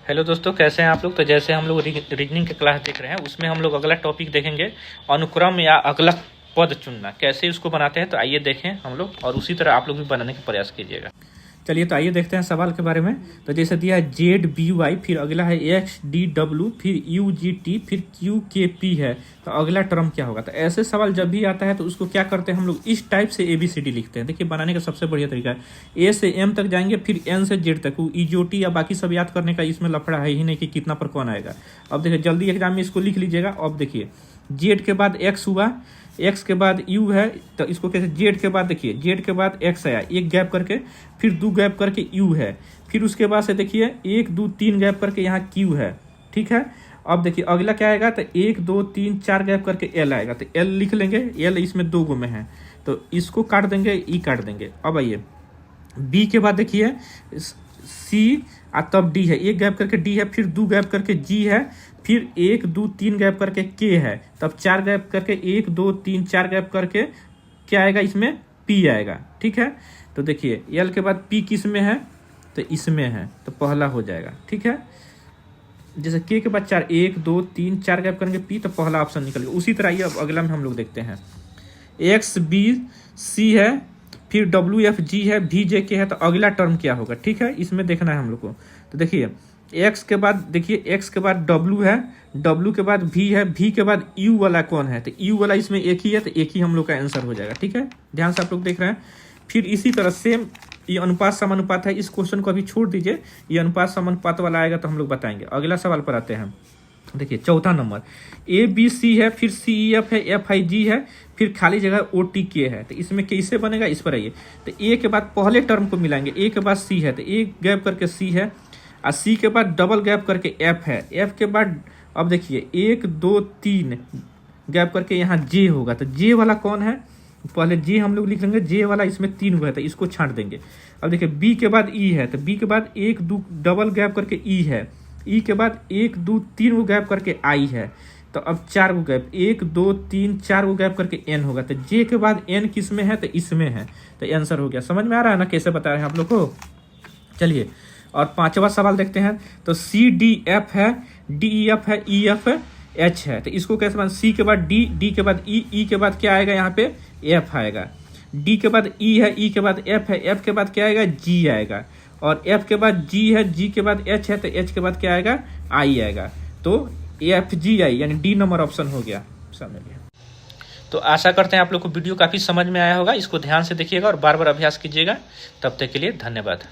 Hello दोस्तों, कैसे हैं आप लोग। तो जैसे हम लोग रीजनिंग के क्लास देख रहे हैं, उसमें हम लोग अगला टॉपिक देखेंगे अनुक्रम या अगला पद चुनना, कैसे उसको बनाते हैं। तो आइए देखें हम लोग, और उसी तरह आप लोग भी बनाने का प्रयास कीजिएगा। चलिए तो आइए देखते हैं सवाल के बारे में। तो जैसे दिया है ZBY, फिर अगला है XDW, फिर UGT, फिर QKP है। तो अगला टर्म क्या होगा। तो ऐसे सवाल जब भी आता है तो उसको क्या करते हैं हम लोग, इस टाइप से ABCD लिखते हैं। देखिए बनाने का सबसे बढ़िया तरीका है, A से M तक जाएंगे, फिर N से Z तक। EJOT या बाकी सब याद करने का इसमें लफड़ा है ही नहीं कि कितना पर कौन आएगा। अब देखिए जल्दी एग्जाम में इसको लिख लीजिएगा। अब देखिए Z के बाद X हुआ, X के बाद U है, तो इसको कैसे, Z के बाद देखिए Z के बाद X आया, एक गैप करके, फिर 2 गैप करके U है, फिर उसके बाद से देखिए 1 2 3 गैप करके यहाँ Q है। ठीक है। अब देखिए अगला क्या आएगा, तो 1 2 3 4 गैप करके L आएगा। तो L लिख लेंगे, L इसमें 2 गो में है, तो इसको काट देंगे, E काट देंगे। अब आइए B के बाद देखिए C तब D है, एक गैप करके D है, फिर 2 गैप करके G है, फिर 1 2 3 गैप करके K है, तब 4 गैप करके 1 2 3 4 गैप करके क्या आएगा, इसमें P आएगा। ठीक है। तो देखिए L के बाद P किस में है, तो इसमें है, तो पहला हो जाएगा। ठीक है। जैसे K के बाद 4 1 2 3 4 गैप करेंगे P, तो पहला ऑप्शन निकल गया। उसी तरह ये अब अगला में हम लोग देखते हैं, X B C है, फिर WFG है, VJK है। तो अगला टर्म क्या होगा, ठीक है, इसमें देखना है हम लोग को। तो देखिए X के बाद देखिए X के बाद W है, W के बाद V है, V के बाद U वाला कौन है, तो U वाला इसमें एक ही है, तो एक ही हम लोग का आंसर हो जाएगा। ठीक है, ध्यान से आप लोग देख रहे हैं। फिर इसी तरह सेम ये अनुपात समानुपात है, इस क्वेश्चन को अभी छोड़ दीजिए, ये अनुपात समानुपात वाला आएगा तो हम लोग बताएंगे। अगला सवाल पर आते हैं। देखिए चौथा नंबर ABC है, फिर CEF है, FIG है, फिर खाली जगह OTK है। तो इसमें कैसे बनेगा, इस पर आइए। तो A के बाद पहले टर्म को मिलाएंगे, A के बाद C है, तो एक गैप करके C है, और C के बाद डबल गैप करके F है, F के बाद अब देखिए 1 2 3 गैप करके यहाँ J होगा। तो J वाला कौन है, पहले J हम लोग लिख लेंगे, J वाला इसमें 3 हुआ है, तो इसको छांट देंगे। अब देखिए B के बाद E है, तो B के बाद 1 2 डबल गैप करके E है, E के बाद 1 2 3 गो गैप करके I है, तो अब 4 गो गैप 1 2 3 4 गो गैप करके N होगा। तो J के बाद N किस में है, तो इसमें है, तो आंसर हो गया। समझ में आ रहा है ना कैसे बता रहे हैं आप लोग को। चलिए और पांचवा सवाल देखते हैं। तो CDF है, DEF है, EF है, H है। तो इसको कैसे बना, C के बाद D, D के बाद E, E के बाद क्या आएगा यहाँ पे F आएगा, D के बाद E है, E के बाद F है, F के बाद क्या आएगा G आएगा, और F के बाद G है, G के बाद H है, तो H के बाद क्या आएगा I आएगा। तो FGI यानी D नंबर ऑप्शन हो गया। समझ गया। तो आशा करते हैं आप लोग को वीडियो काफ़ी समझ में आया होगा। इसको ध्यान से देखिएगा और बार बार अभ्यास कीजिएगा। तब तक के लिए धन्यवाद।